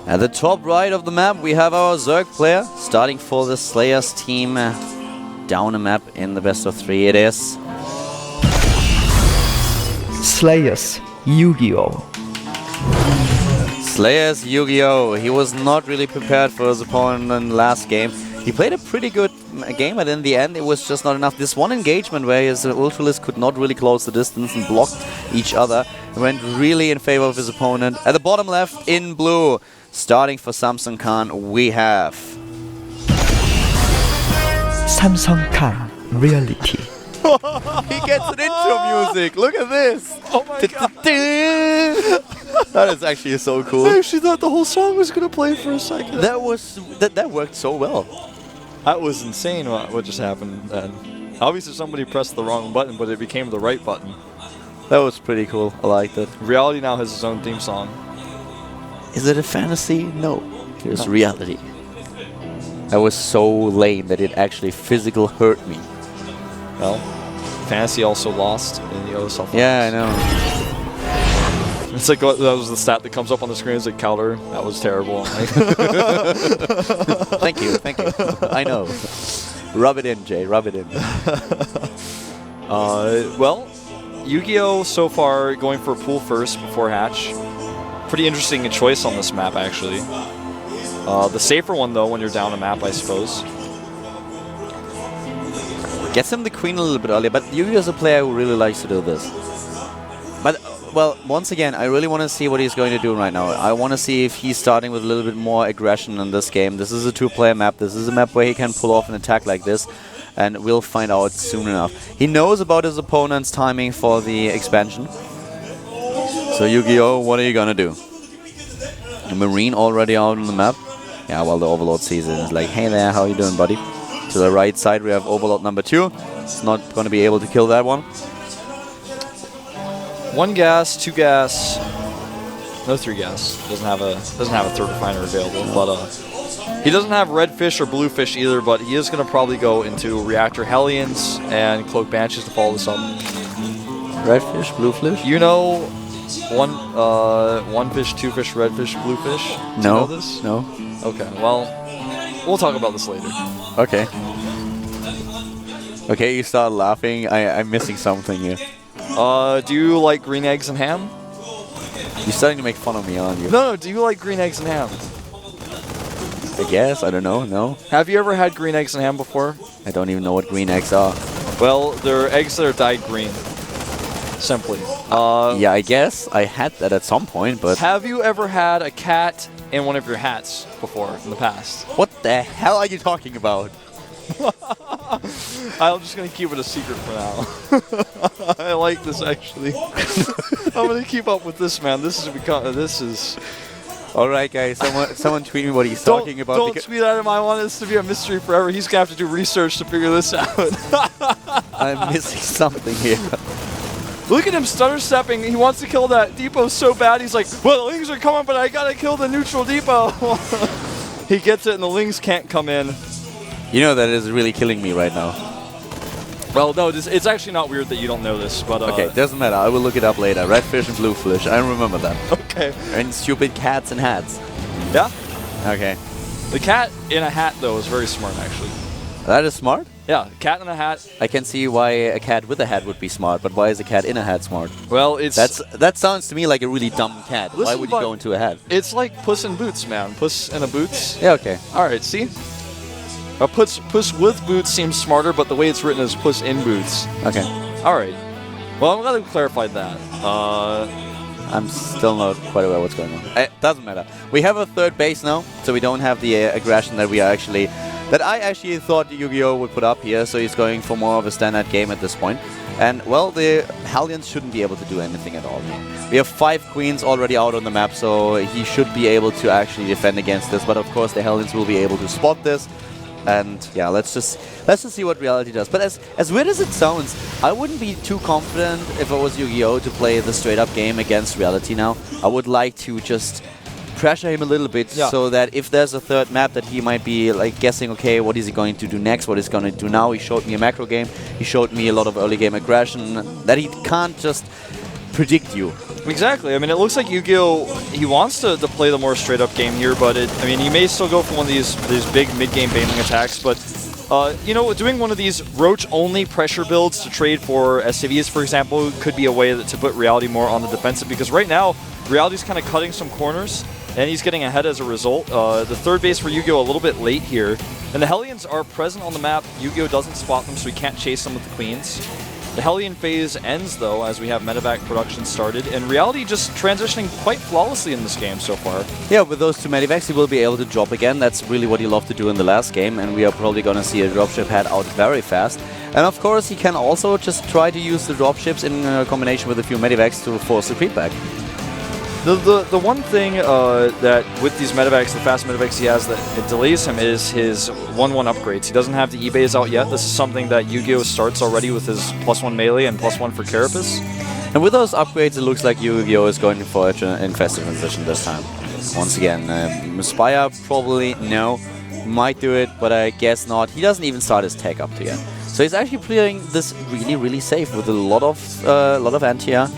At the top right of the map, we have our Zerg player starting for the Slayers team down a map in the best of 3. It is Slayers Yu-Gi-Oh! Slayers Yu-Gi-Oh! He was not really prepared for his opponent in the last game. He played a pretty good game, but in the end it was just not enough. This one engagement where his Ultralisk could not really close the distance and blocked each other went really in favor of his opponent. At the bottom left in blue, starting for Samsung Khan, we have Samsung Khan Reality. He gets an intro music. Look at this. Oh my god. That is actually so cool. I actually thought the whole song was gonna play for a second. That worked so well. That was insane what just happened. And obviously somebody pressed the wrong button, but it became the right button. That was pretty cool. I liked it. Reality now has its own theme song. Is it a fantasy? No. Here's reality. That was so lame that it actually physically hurt me. Well, fantasy also lost in the OSL finals. Yeah, I know. It's like that was the stat that comes up on the screen. It's like counter. That was terrible. Thank you. I know. Rub it in, Jay. Rub it in. Well, Yu-Gi-Oh! So far going for pool first before hatch. Pretty interesting choice on this map, actually. The safer one, though, when you're down a map, I suppose. Gets him the queen a little bit earlier, but Yu-Gi-Oh! is a player who really likes to do this. But, well, once again, I really want to see what he's going to do right now. I want to see if he's starting with a little bit more aggression in this game. This is a 2-player map. This is a map where he can pull off an attack like this, and we'll find out soon enough. He knows about his opponent's timing for the expansion. So, Yu-Gi-Oh!, what are you going to do? A Marine already out on the map. Yeah, well, the Overlord sees it and is like, hey there, how you doing, buddy? To the right side, we have Overlord number 2. It's not going to be able to kill that one. 1 gas, 2 gas, no 3 gas. Doesn't have a third refiner available, but he doesn't have red fish or blue fish either. But he is going to probably go into Reactor Hellions and Cloak Banshees to follow this up. Red fish, blue fish. You know, one fish, 2 fish, red fish, blue fish. Do you know this? No. Okay, well, we'll talk about this later. Okay. Okay, you start laughing. I'm missing something here. Do you like green eggs and ham? You're starting to make fun of me, aren't you? No, do you like green eggs and ham? I guess. I don't know. No. Have you ever had green eggs and ham before? I don't even know what green eggs are. Well, they're eggs that are dyed green. Simply. Yeah, I guess I had that at some point, but... Have you ever had a cat in one of your hats before in the past? What the hell are you talking about? I'm just going to keep it a secret for now. I like this, actually. I'm going to keep up with this, man. This is... Alright, guys. Someone tweet me what he's talking about. Don't tweet at him. I want this to be a mystery forever. He's going to have to do research to figure this out. I'm missing something here. Look at him stutter stepping. He wants to kill that depot so bad. He's like, well, the lings are coming, but I gotta kill the neutral depot. He gets it, and the lings can't come in. You know that is really killing me right now. Well, no, it's actually not weird that you don't know this, but... okay, doesn't matter. I will look it up later. Red fish and blue fish. I remember that. Okay. And stupid cats and hats. Yeah? Okay. The cat in a hat, though, is very smart, actually. That is smart? Yeah, cat in a hat. I can see why a cat with a hat would be smart, but why is a cat in a hat smart? Well, it's... That sounds to me like a really dumb cat. Listen, why would you go into a hat? It's like Puss in Boots, man. Puss in a Boots. Yeah, okay. Alright, see? Puss with boots seems smarter, but the way it's written is Puss in Boots. Okay. Alright. Well, I'm glad we clarified that. I'm still not quite aware what's going on. It doesn't matter. We have a third base now, so we don't have the aggression that we are actually... that I actually thought Yu-Gi-Oh! Would put up here, so he's going for more of a standard game at this point. And, well, the Hellions shouldn't be able to do anything at all here. We have 5 queens already out on the map, so he should be able to actually defend against this. But, of course, the Hellions will be able to spot this. And, yeah, let's just see what reality does. But as weird as it sounds, I wouldn't be too confident if I was Yu-Gi-Oh! To play the straight-up game against reality now. I would like to just... pressure him a little bit, so that if there's a third map that he might be like guessing, okay, what is he going to do next, what is he going to do now. He showed me a macro game, he showed me a lot of early game aggression, that he can't just predict you. Exactly. I mean, it looks like Yu-Gi-Oh! He wants to play the more straight-up game here, but I mean, he may still go for one of these big mid-game baneling attacks, but you know, doing one of these Roach-only pressure builds to trade for SCVs, for example, could be a way to put Reality more on the defensive, because right now, Reality's kind of cutting some corners, and he's getting ahead as a result. The third base for Yu-Gi-Oh! A little bit late here, and the Hellions are present on the map. Yu-Gi-Oh! Doesn't spot them, so he can't chase them with the Queens. The Hellion phase ends, though, as we have Medivac production started, and Reality just transitioning quite flawlessly in this game so far. Yeah, with those 2 Medivacs, he will be able to drop again. That's really what he loved to do in the last game, and we are probably going to see a dropship head out very fast. And of course, he can also just try to use the dropships in combination with a few Medivacs to force the creep back. The one thing that with these Medivacs, the fast Medivacs he has that it delays him is his 1/1 upgrades. He doesn't have the eBays out yet. This is something that Yu-Gi-Oh! Starts already with his +1 melee and +1 for Carapace. And with those upgrades, it looks like Yu-Gi-Oh! Is going for an infested transition this time. Once again, Spire probably no. Might do it, but I guess not. He doesn't even start his tech up yet. So he's actually playing this really safe with a lot of anti-air.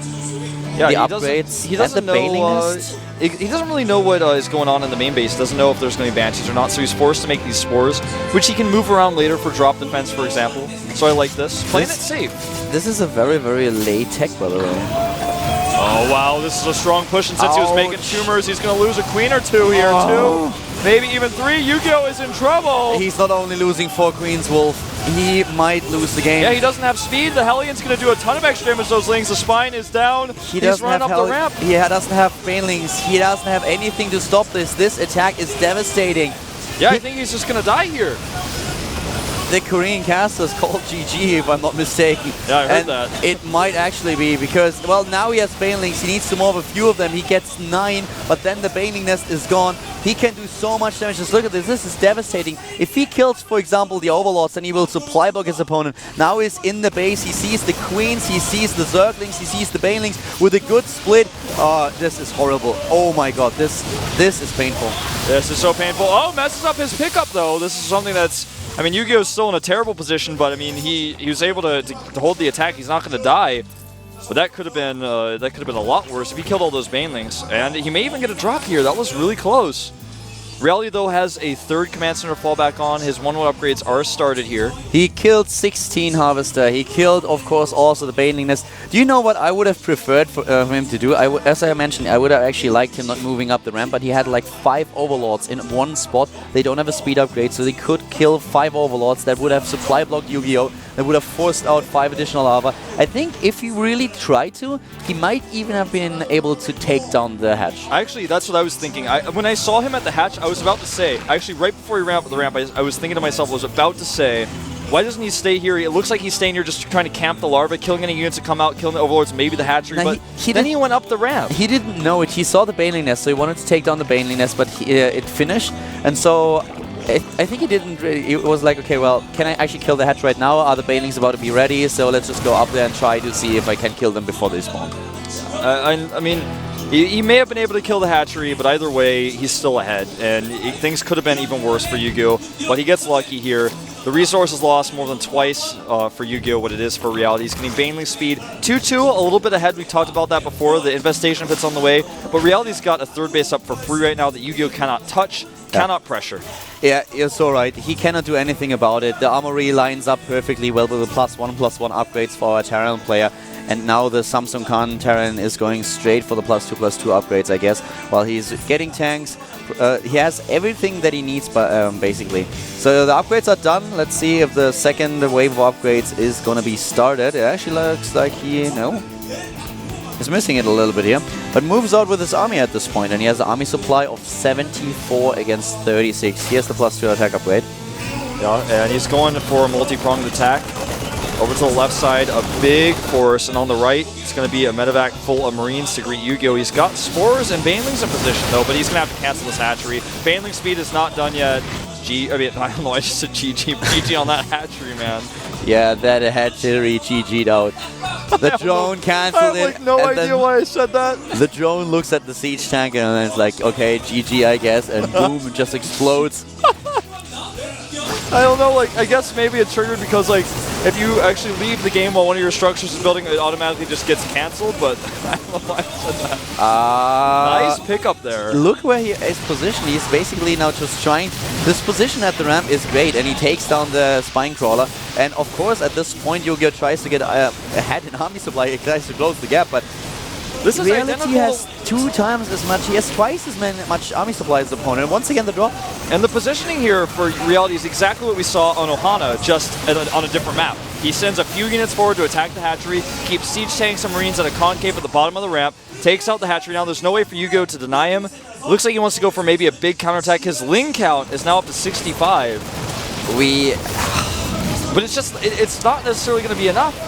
Yeah, the he upgrades, he doesn't and the know, Bailing Nest. He doesn't really know what is going on in the main base. He doesn't know if there's going to be Banshees or not, so he's forced to make these spores, which he can move around later for drop defense, for example. So I like this. Playing it safe. This is a very late tech, by the way. Oh, wow, this is a strong push, and since he was making tumors, he's going to lose a queen or two here, too. Maybe even 3. Yu-Gi-Oh! Is in trouble. He's not only losing 4 queens, Wolf. He might lose the game. Yeah, he doesn't have speed. The Hellion's going to do a ton of extra damage to those lings. The spine is down. He's running up the ramp. He doesn't have banelings. He doesn't have anything to stop this. This attack is devastating. Yeah, I think he's just going to die here. The Korean caster is called GG, if I'm not mistaken. Yeah, I heard that. It might actually be, because, well, now he has banelings. He needs to mob a few of them. He gets 9, but then the baneling nest is gone. He can do so much damage. Just look at this. This is devastating. If he kills, for example, the Overlords, then he will supply block his opponent. Now he's in the base. He sees the Queens. He sees the Zerglings. He sees the banelings with a good split. This is horrible. Oh my god. This is painful. This is so painful. Oh, messes up his pickup, though. This is something that's... I mean, Yu-Gi-Oh! Is still in a terrible position, but I mean, he was able to hold the attack. He's not going to die, but that could have been a lot worse if he killed all those banelings. And he may even get a drop here. That was really close. Reality, though, has a 3rd command center to fall back on. His 1/1 upgrades are started here. He killed 16 Harvester. He killed, of course, also the Baneling Nest. Do you know what I would have preferred for him to do? As I mentioned, I would have actually liked him not moving up the ramp, but he had like 5 Overlords in one spot. They don't have a speed upgrade, so they could kill 5 Overlords. That would have supply blocked Yu-Gi-Oh! That would have forced out 5 additional lava. I think if he really tried to, he might even have been able to take down the hatch. Actually, that's what I was thinking. When I saw him at the hatch, I was about to say, actually right before he ran up the ramp, I was thinking to myself, I was about to say, why doesn't he stay here? It looks like he's staying here just trying to camp the larva, killing any units that come out, killing the Overlords, maybe the hatchery, now but then he went up the ramp. He didn't know it. He saw the Baneling Nest, so he wanted to take down the Baneling Nest, but it finished, and so... I think he didn't really, it was like, okay, well, can I actually kill the hatch right now? Are the banelings about to be ready? So let's just go up there and try to see if I can kill them before they spawn. I mean, he may have been able to kill the hatchery, but either way, he's still ahead. And things could have been even worse for Yu-Gi-Oh! But he gets lucky here. The resource is lost more than twice for Yu-Gi-Oh! What it is for Reality. He's getting Baneling speed. 2-2, a little bit ahead. We talked about that before. The infestation pit's on the way. But Reality's got a 3rd base up for free right now that Yu-Gi-Oh! Cannot touch. Cannot pressure. Yeah, you're so right. He cannot do anything about it. The armory lines up perfectly well with the +1/+1 upgrades for our Terran player. And now the Samsung Khan Terran is going straight for the +2/+2 upgrades, I guess. While he's getting tanks, he has everything that he needs, basically. So the upgrades are done. Let's see if the 2nd wave of upgrades is going to be started. It actually looks like he's missing it a little bit here, but moves out with his army at this point, and he has an army supply of 74 against 36. He has the +2 attack upgrade. Yeah, and he's going for a multi-pronged attack. Over to the left side, a big force, and on the right, it's going to be a medevac full of Marines to greet Yu-Gi-Oh! He's got Spores and Banelings in position, though, but he's going to have to cancel this hatchery. Baneling speed is not done yet. I don't know, I just said GG. GG on that hatchery, man. Yeah, that hatchery GG'd out. The drone cancelled it. I have like no idea why I said that. The drone looks at the siege tank and then it's like, okay, GG, I guess, and boom, it just explodes. I don't know, like, I guess maybe it triggered because, like, if you actually leave the game while one of your structures is building, it automatically just gets cancelled, but I don't know why I said that. Nice pickup there. Look where he is positioned. He's basically now just trying. This position at the ramp is great, and he takes down the Spine Crawler. And of course, at this point, Yu-Gi-Oh! Tries to get ahead in army supply. He tries to close the gap, but this is Reality has 2 times as much. He has twice as much army supply as the opponent. And once again, the drop. And the positioning here for Reality is exactly what we saw on Ohana, just on a different map. He sends a few units forward to attack the hatchery, keeps siege tanks and marines at a concave at the bottom of the ramp, takes out the hatchery. Now there's no way for Yu-Gi-Oh! To deny him. Looks like he wants to go for maybe a big counterattack. His Ling count is now up to 65. But it's just, it's not necessarily going to be enough.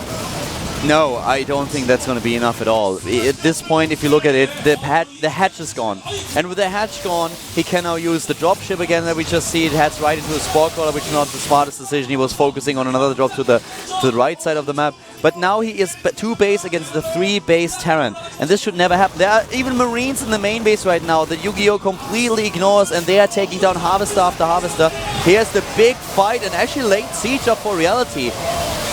No, I don't think that's going to be enough at all. At this point, if you look at it, the hatch is gone. And with the hatch gone, he can now use the dropship again that we just see. It heads right into a Spore Crawler, which is not the smartest decision. He was focusing on another drop to the right side of the map. But now he is 2 base against the 3 base Terran. And this should never happen. There are even Marines in the main base right now that Yu-Gi-Oh! Completely ignores, and they are taking down Harvester after Harvester. Here's the big fight and actually late siege up for Reality.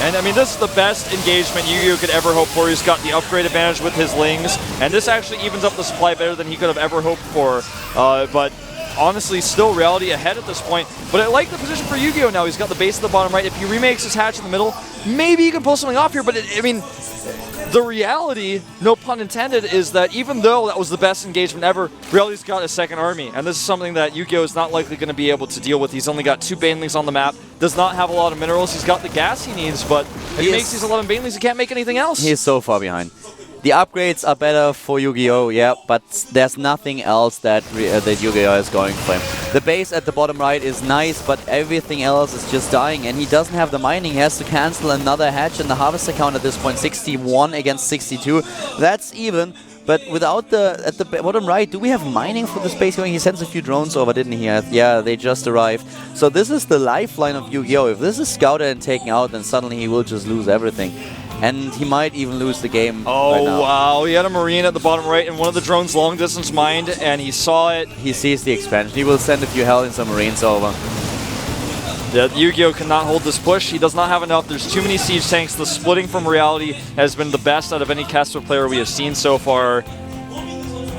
And I mean, this is the best engagement Yu-Gi-Oh! Could ever hope for. He's got the upgrade advantage with his Lings, and this actually evens up the supply better than he could have ever hoped for. But honestly, still Reality ahead at this point. But I like the position for Yu-Gi-Oh! Now. He's got the base at the bottom right. If he remakes his hatch in the middle, maybe he can pull something off here. But I mean, the reality, no pun intended, is that even though that was the best engagement ever, Reality's got a second army. And this is something that Yu-Gi-Oh! Is not likely going to be able to deal with. He's only got 2 Banelings on the map, does not have a lot of minerals. He's got the gas he needs, but if he makes these 11 Banelings, he can't make anything else. He's so far behind. The upgrades are better for Yu-Gi-Oh! Yeah, but there's nothing else that Yu-Gi-Oh! Is going for him. The base at the bottom right is nice, but everything else is just dying, and he doesn't have the mining. He has to cancel another hatch, and the harvester count at this point, 61 against 62. That's even, but without at the bottom right, do we have mining for the space going? He sends a few drones over, didn't he? Yeah, they just arrived. So this is the lifeline of Yu-Gi-Oh! If this is scouted and taken out, then suddenly he will just lose everything. And he might even lose the game right now. Wow. He had a Marine at the bottom right, and one of the drones long distance mined, and he saw it. He sees the expansion. He will send a few Hellions and Marines over. Yeah, Yu-Gi-Oh! Cannot hold this push. He does not have enough. There's too many siege tanks. The splitting from Reality has been the best out of any Casper player we have seen so far.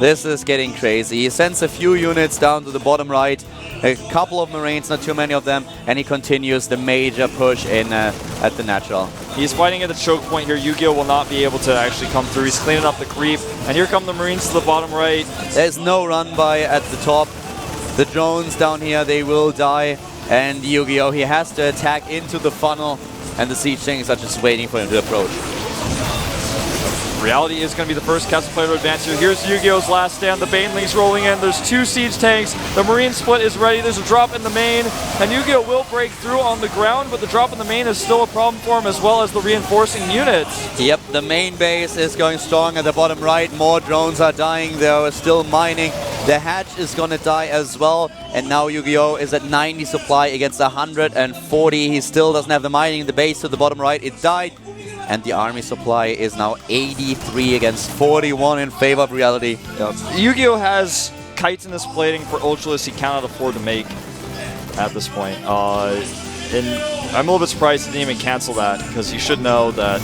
This is getting crazy. He sends a few units down to the bottom right, a couple of Marines, not too many of them, and he continues the major push in at the natural. He's fighting at the choke point here. Yu-Gi-Oh! Will not be able to actually come through. He's cleaning up the creep, and here come the Marines to the bottom right. There's no run by at the top. The drones down here, they will die, and Yu-Gi-Oh! He has to attack into the funnel, and the siege tanks are just waiting for him to approach. Reality is going to be the first Castle player to advance here. Here's Yu-Gi-Oh!'s last stand. The Banelings rolling in. There's 2 siege tanks. The Marine split is ready. There's a drop in the main. And Yu-Gi-Oh! Will break through on the ground, but the drop in the main is still a problem for him, as well as the reinforcing units. Yep, the main base is going strong at the bottom right. More drones are dying. They're still mining. The hatch is going to die as well. And now Yu-Gi-Oh! Is at 90 supply against 140. He still doesn't have the mining. The base to the bottom right, it died. And the army supply is now 83 against 41 in favor of Reality. Yep. Yu-Gi-Oh! Has chitinous plating for Ultralisk he cannot afford to make at this point. And I'm a little bit surprised he didn't even cancel that, because you should know that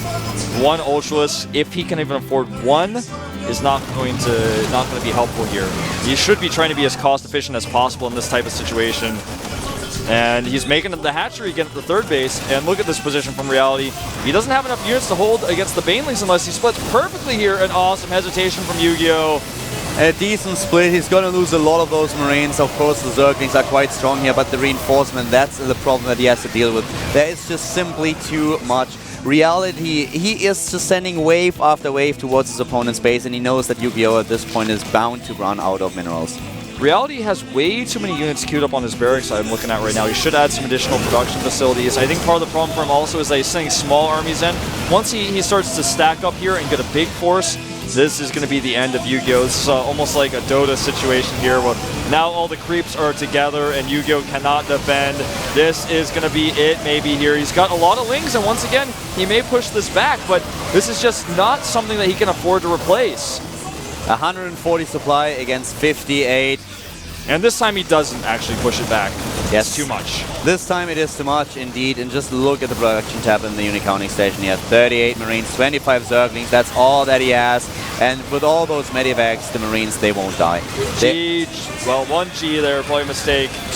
1 Ultralisk, if he can even afford 1, is not going to be helpful here. He should be trying to be as cost efficient as possible in this type of situation. And he's making the hatchery again at the 3rd base. And look at this position from Reality. He doesn't have enough units to hold against the Banelings unless he splits perfectly here. An awesome hesitation from Yu-Gi-Oh! A decent split. He's going to lose a lot of those Marines. Of course, the Zerglings are quite strong here, but the reinforcement, that's the problem that he has to deal with. There is just simply too much. Reality, he is just sending wave after wave towards his opponent's base, and he knows that Yu-Gi-Oh! At this point is bound to run out of minerals. Reality has way too many units queued up on his barracks I'm looking at right now. He should add some additional production facilities. I think part of the problem for him also is that he's sending small armies in. Once he starts to stack up here and get a big force, this is going to be the end of Yu-Gi-Oh! This is almost like a Dota situation here, where now all the creeps are together and Yu-Gi-Oh! Cannot defend. This is going to be it maybe here. He's got a lot of Lings, and once again, he may push this back, but this is just not something that he can afford to replace. 140 supply against 58. And this time he doesn't actually push it back. Yes. It's too much. This time it is too much indeed, and just look at the production tab in the unit counting station. He has 38 Marines, 25 Zerglings, that's all that he has. And with all those medivacs, the Marines, they won't die. G, well, 1 G there, probably a mistake.